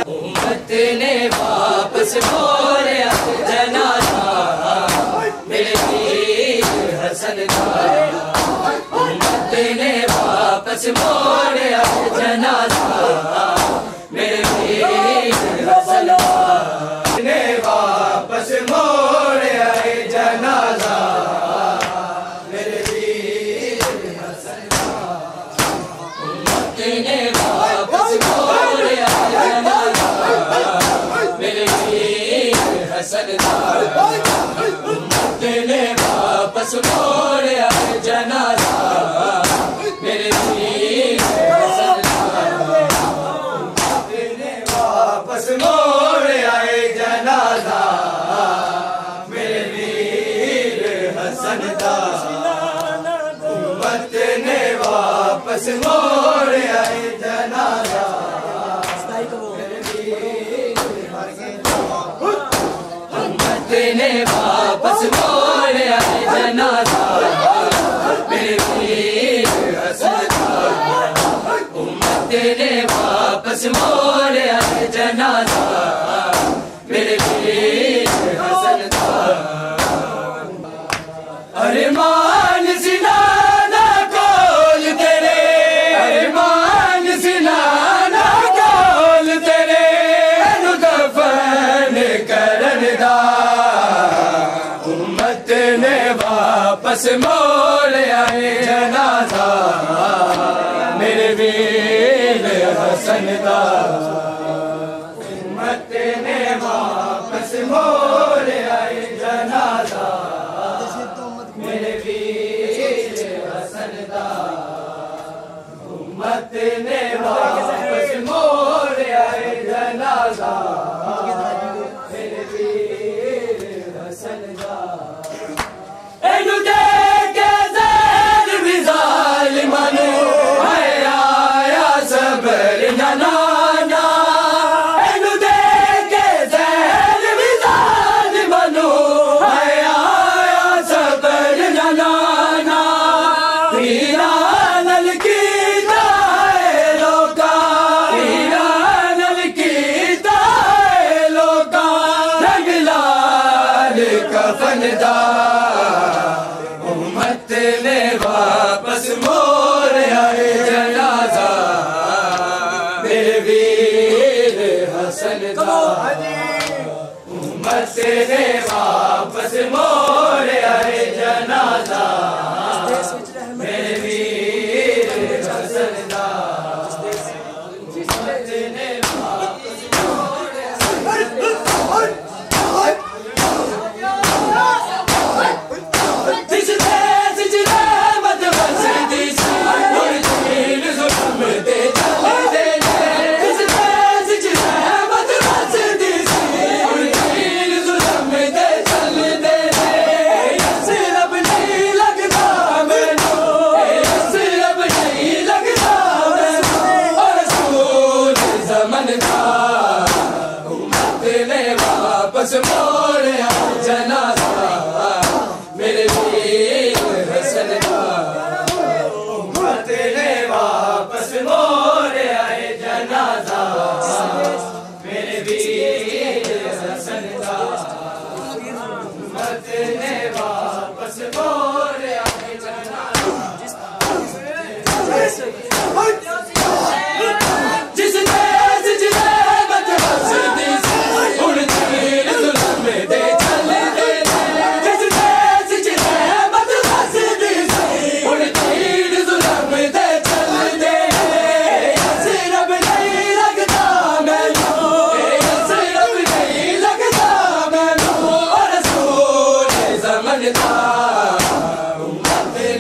उम्मत ने वापस मोड़या जनाजा मेरे पीर हसन का। उम्मत ने वापस मोड़या जनाजा मेरे पीर हसन का। ने वापस मोड़या जनाजा मेरे पीर हसन का। उम्मत ने वापस मोड़या जनाजा मेरे पीर हसन का। उम्मत ने वापस मोड़या जनाजा मेरे पीर हसन का। उम्मत ने वापस मोड़या जनाजा मेरे पीर हसन का। उम्मत ने वापस मोड़या जनाजा ने वापस मोड़या जनाजा मेरे पीर हसन का। उम्मत ने वापस मोड़या जनाजा मेरे पीर हसन का। अरमान सिनाना कोल तेरे, अरमान सिनाना कोल तेरे दफन करन दा। उम्मत ने वापस मोड़या जनाजा मेरे पीर हसन का। उम्मत ने वापस मोड़या जनाजा मेरे पीर हसन का। उम्मत ने वापस मोड़या जनाजा मेरे पीर हसन का। एनु देख के ज़ैर भी ज़ालिमां नू है आया सब्र जनाना। एनु देख के ज़ैर भी ज़ालिमां नू है आया सब्र जनाना। पीरा नल कीता है लोका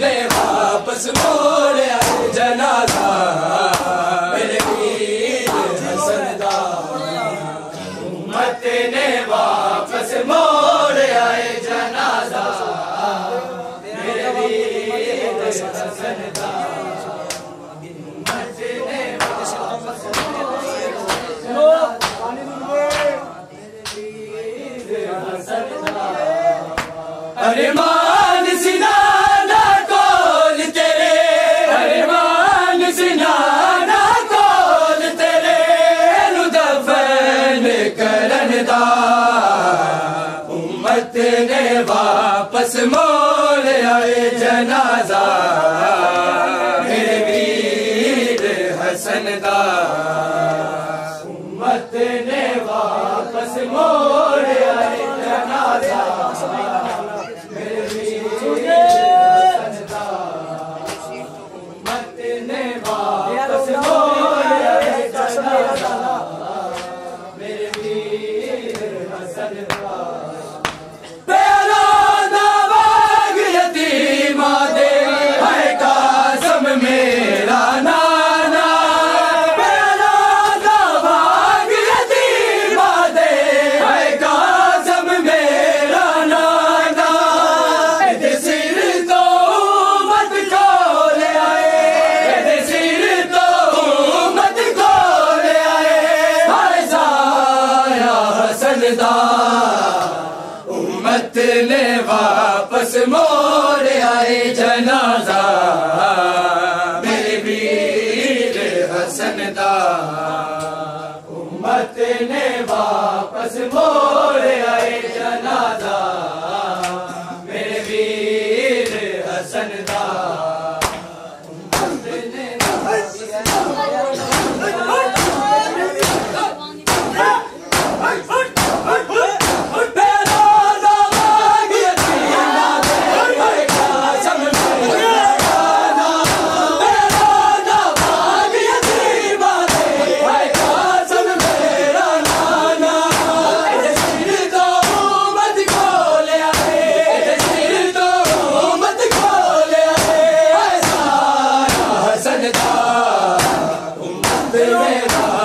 ने वापस मोड़ आए जनाजा मेरे वीर हसन दा उम्मत ने वापस मोड़ आए जनाजा मेरे वीर हसन दा उम्मत ने वापस अरमान सिनाना कोल तेरे अरमान सिनाना कोल तेरे नु दफन करन दा उम्मत ने वापस मोड़ आए जनाजा मेरे वीर हसन दा उम्मत ने वापस मोड़ आए जनाजा उम्मत ने वापस मोड़ आए जनाजा मेरे वीर हसन दा उम्मत ने वापस मोड़ आए जनाजा मेरे वीर हसन दा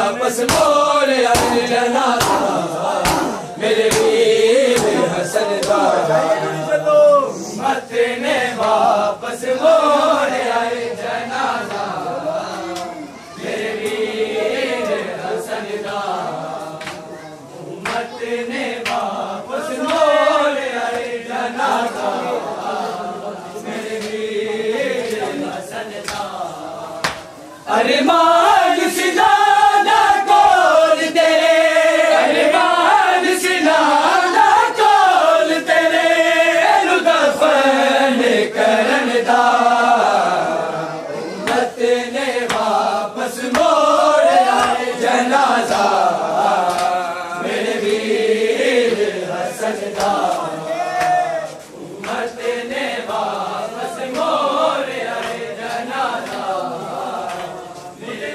वापस मोड़ आए जनाजा मेरे वीर हसन दा उम्मत ने वापस मोड़ आए जनाजा मेरे वीर हसन दा उम्मत ने वापस मोड़ आए जनाजा मेरे वीर हसन दा अरमान सिनाना कोल तेरे अरमान सिनाना कोल तेरे नु दफन करन दा उम्मत ने वापस मोड़ आए जनाजा मेरे वीर हसन दा उम्मत ने वापस मोड़ आए जनाजा मेरे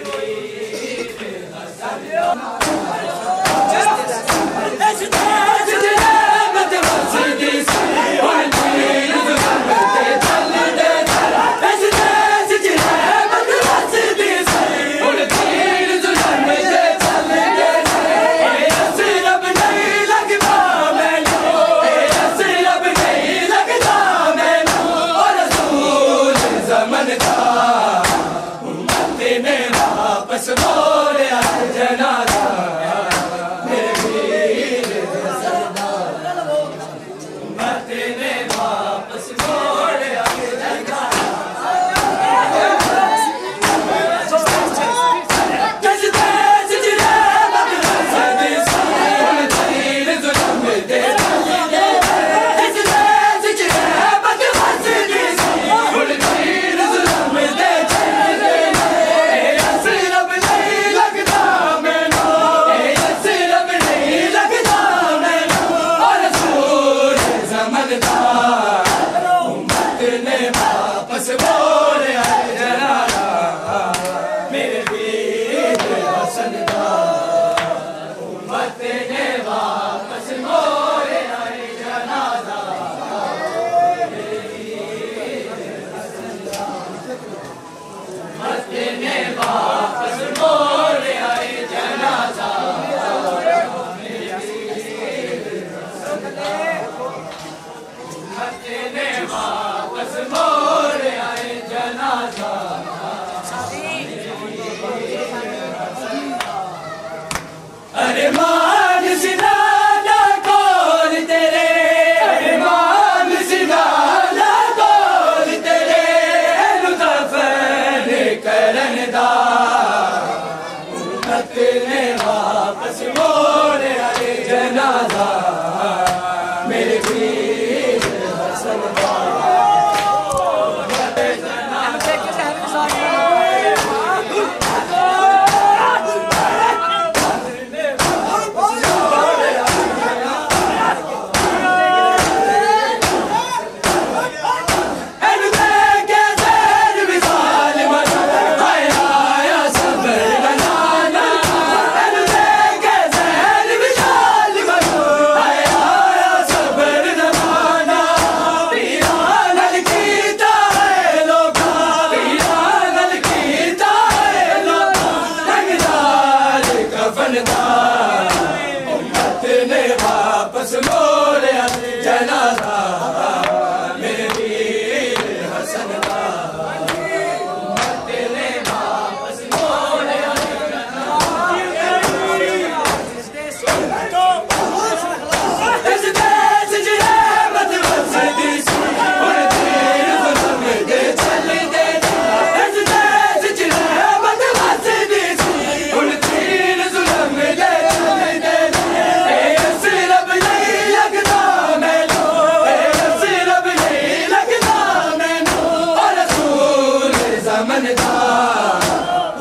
जमनदार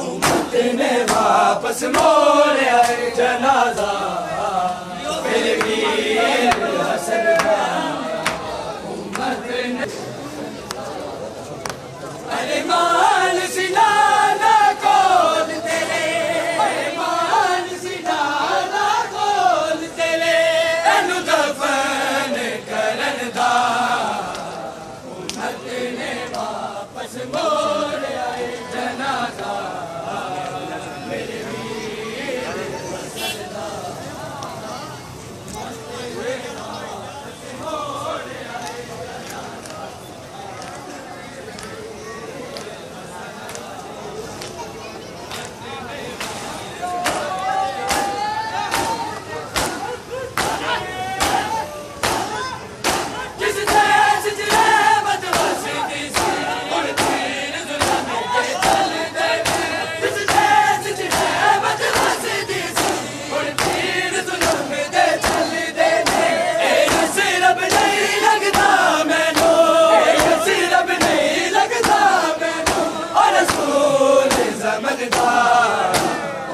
उम्मत ने वापस मोड़ आए जनाजा मेरे वीर हसन का उम्मत ने अरमान सिनाना खोल तेरे अरमान सिनाना खोल तेरे तनु दफन करन दा उम्मत ने वापस मोड़ आए जनाजा मेरे वीर हसन दा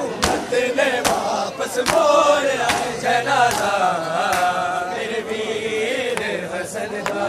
उम्मत ने वापस मोड़ आए जनाजा मेरे वीर हसन का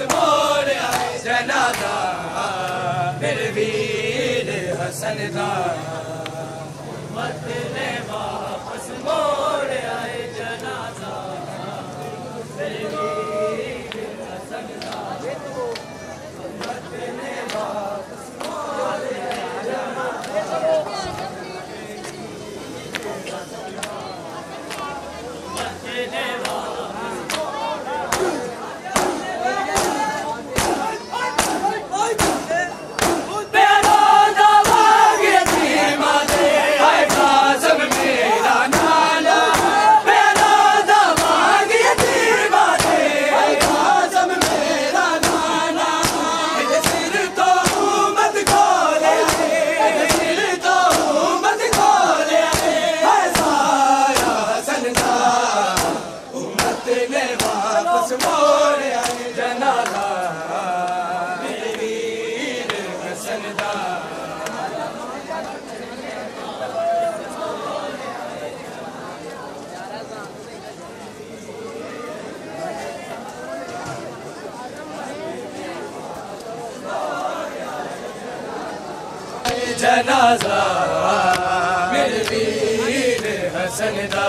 मोड़ आए जनाजा मेरे वीर हसन का उम्मत ने वापस मोड़ आए जनाजा मेरे वीर हसन का उम्मत ने वापस मोड़ आए जनाजा उम्मत ने मोड़ आए जनाजा मेरे वीर हसन दा जनाजा मेरे वीर हसन दा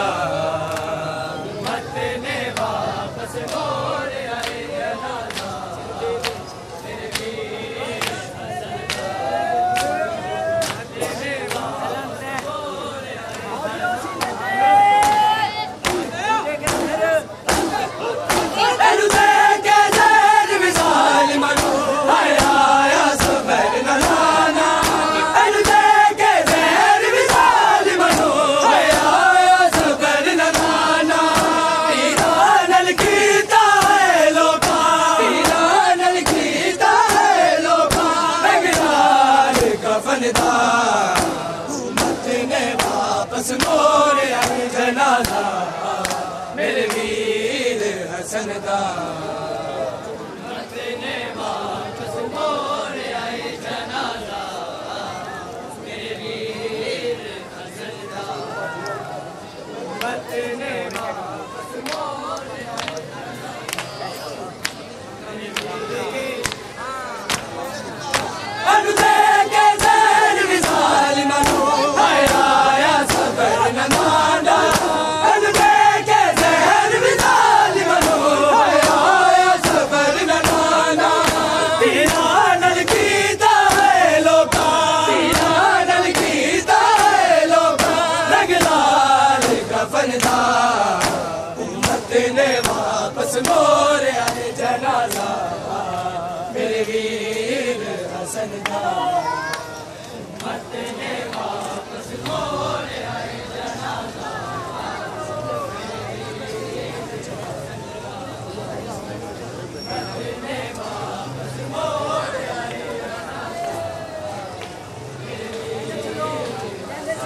उम्मत ने वापस मोड़ आए जनाजा मेरे वीर हसन दा उम्मत ने वापस मोड़ उम्मत ने वापस मोड़ आए जनाजा मेरे वीर हसन दा उम्मत ने वापस मोड़ आए जनाजा मेरे वीर हसन दा उम्मत ने वापस मोड़ आए जनाजा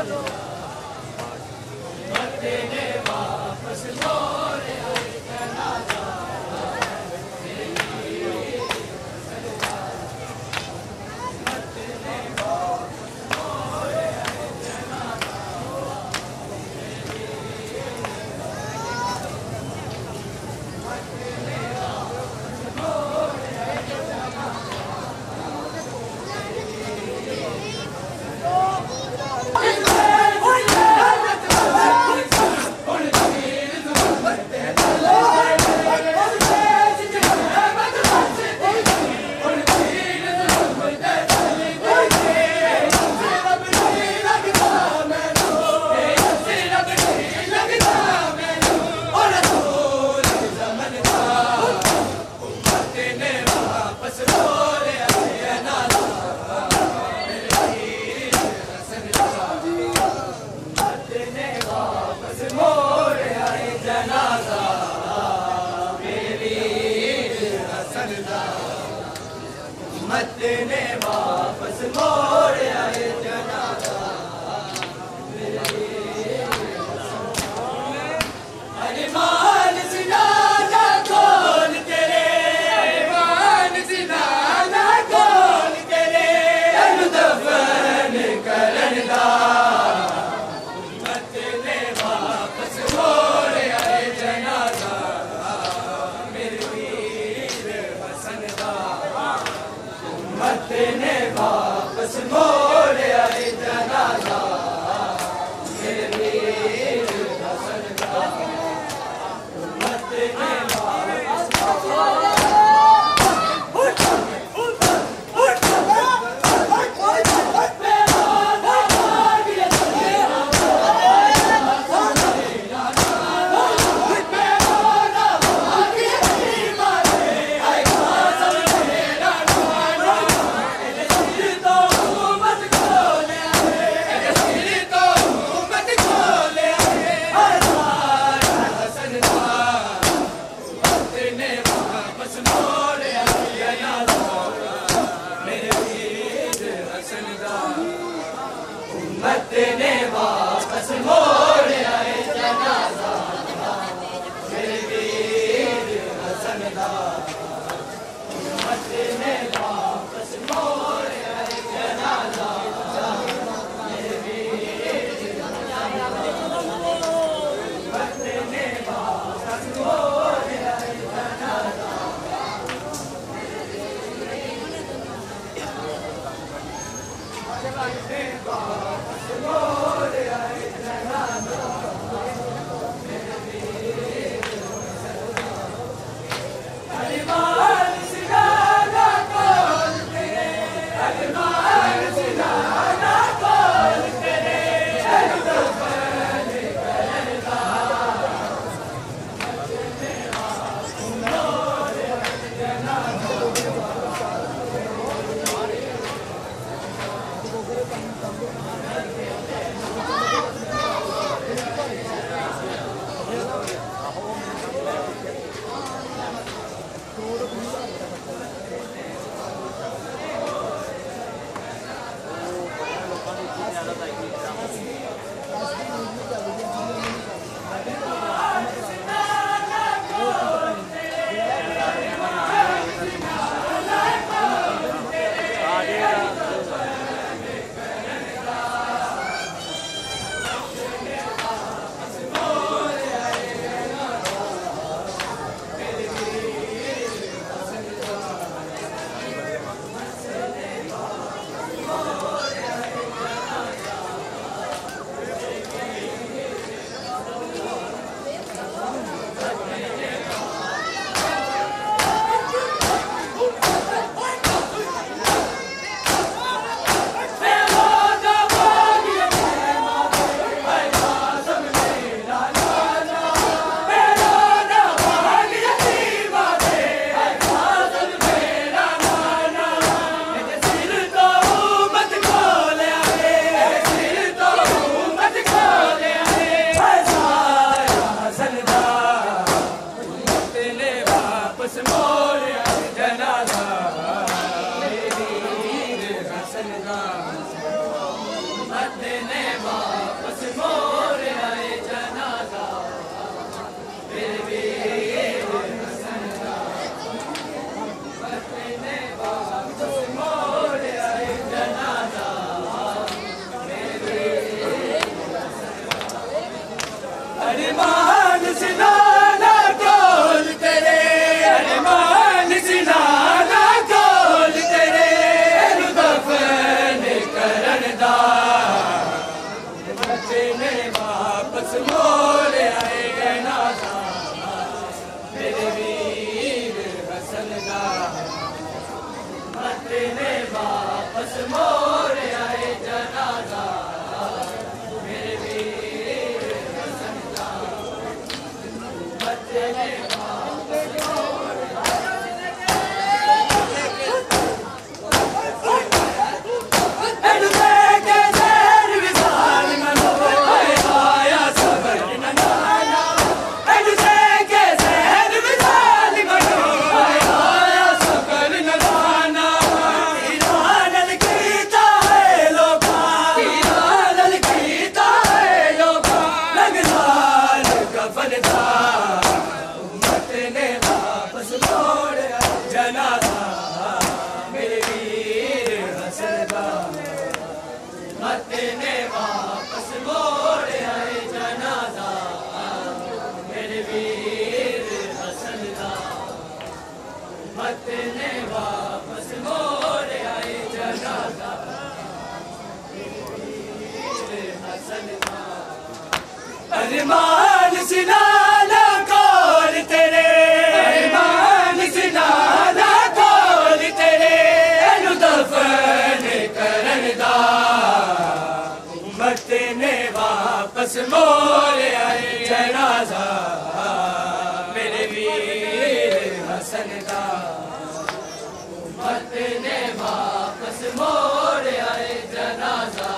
तेरे वापस मोड़ आए जनाजा ने वापस मोड़ आए जनाजा अरमान सिनाना खोल तेरे अरमान सिनाना खोल तेरे दफन करन दा उम्मत ने वापस मोड़ आए जनाजा मेरे वीर हसन दा ने वापस मोड़ आए जनाजा मेरे वीर हसन का उम्मत ने वापस ने वापस मोड़ आए जनाजा मेरे वीर हसन दा उम्मत ने वापस मोड़ आए जनाजा मेरे वीर उम्मत ने वापस मोड़ आए जनाजा मोड़ आए जनाजा मेरे वीर हसन का उम्मत ने वापस मोड़ अरमान सिनाना कौल तेरे अरमान सिनाना कौल तेरे एनु दफन करन दा उम्मत ने वापस मोड़ आए जनाजा मेरे वीर हसन दा उम्मत ने वापस मोड़ आए जनाजा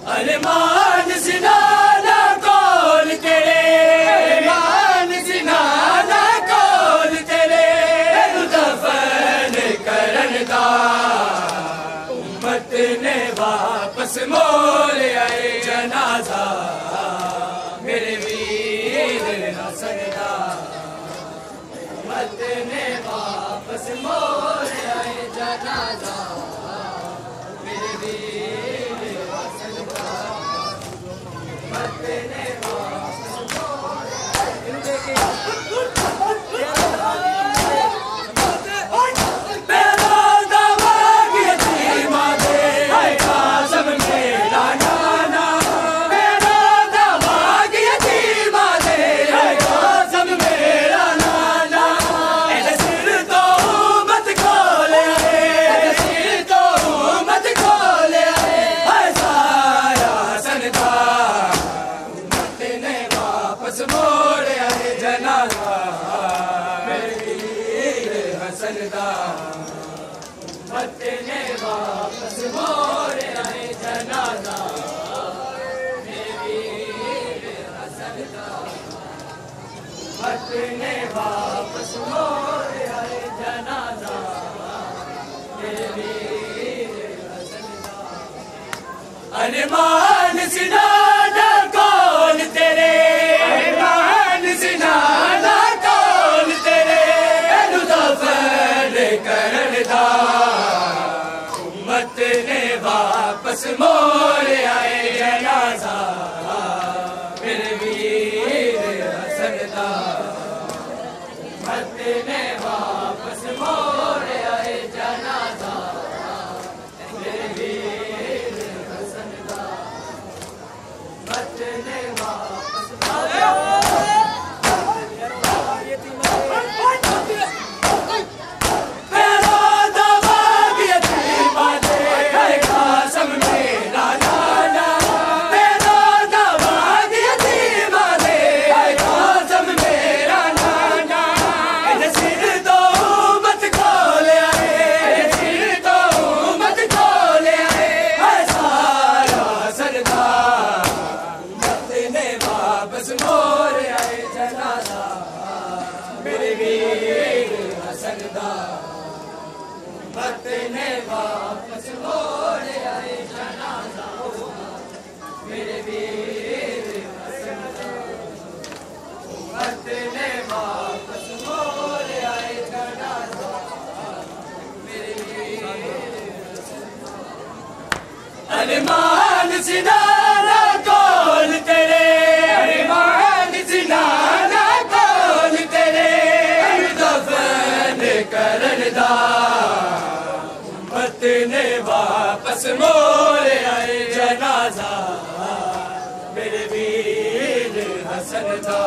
अरमान सिनाना कौल तेरे अरमान सिनाना कौल तेरे एनु दफन करन दा उम्मत ने वापस मोड़ आए जनाजा मेरे वीर हसन दा उम्मत ने वापस मोड़ आए जनाजा मेरे वीर हसन दा उम्मत ने वापस मोड़ मेरा दामाद यतीम दे काज़म मेरा नाना मेरा दामाद यतीम दे काज़म मेरा नाना ऐसे सिर तो मत खोले ऐसे सिर तो मत खोले हाय सारा सनदा उम्मत ने वापस मोड़ आए जनाजा मेरे वीर हसन दा उम्मत ने वापस मोड़ आए जनाजा मेरे वीर हसन दा उम्मत ने वापस मोड़ आए जनाजा मेरे वीर हसन दा अरमान सिनाना कौल तेरे अरमान सिनाना कौल तेरे एनु दफन करन दा उम्मत ने वापस मोड़ आए जनाजा मेरे वीर हसन दा उम्मत ने वापस मोड़ आए जनाजा मेरे वीर हसन दा उम्मत ने वापस मेरा दामाद यतीम दे काज़म मेरा नाना अरमान सिनाना कोल तेरे, अरमान सिनाना कोल तेरे, दफन करन दा उम्मत ने वापस मोड़ आए जनाजा मेरे वीर हसन दा,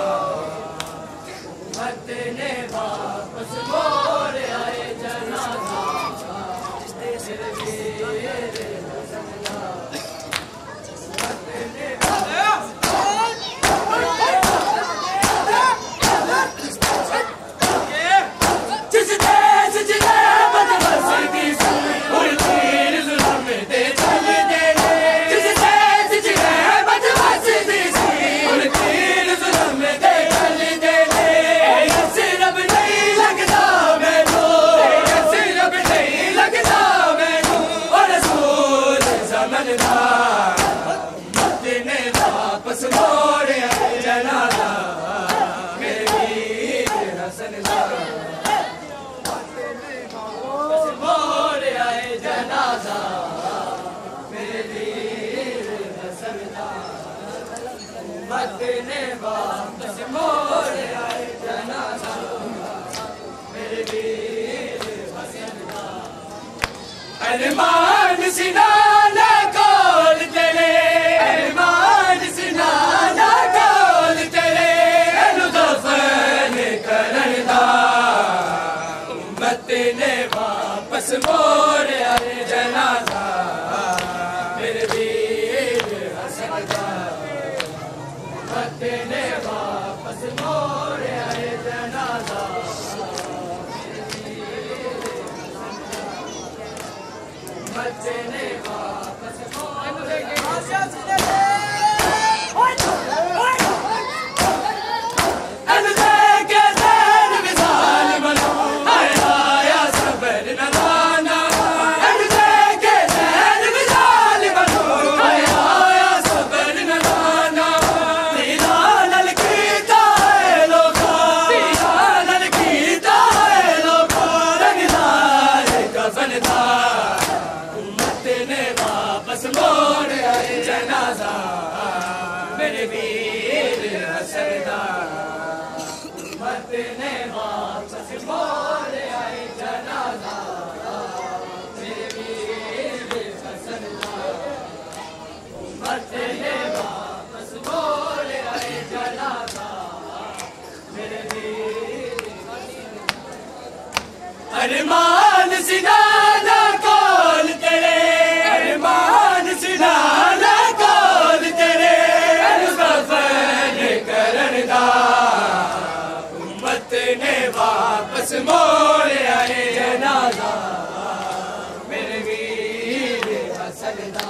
उम्मत ने वापस मोड़ आए जनाजा मेरे वीर हसन दा। वापस मोड़ आए जनाजा मेरे वीर हसन दा, वापस मोड़ आए जनाजा मेरे वीर हसन दा, उम्मत ने वापस मोड़ आए जनाजा मेरे वीर हसन दा। अरमान सिनाना कोल तेरे, अरमान सिनाना कोल तेरे, दफन करन दा उम्मत ने वापस मोड़ आए जनाजा मेरे वीर हसन दा, उम्मत ने वापस मोड़ आए जनाजा उम्मत ने वापस मोड़ आए मोड़ आए जनाजा मेरे वीर हसन दा, उम्मत ने वापस मोड़ आए जनाजा मेरे वीर हसन दा, उम्मत ने वापस मोड़ आए जनाजा मेरे वीर हसन दा। अरमान सिनाना कोल तेरे, अरमान सिनाना कोल तेरे, दफन करन दा उम्मत ने वापस मोड़ आए जनाजा मेरे वीर हसन दा।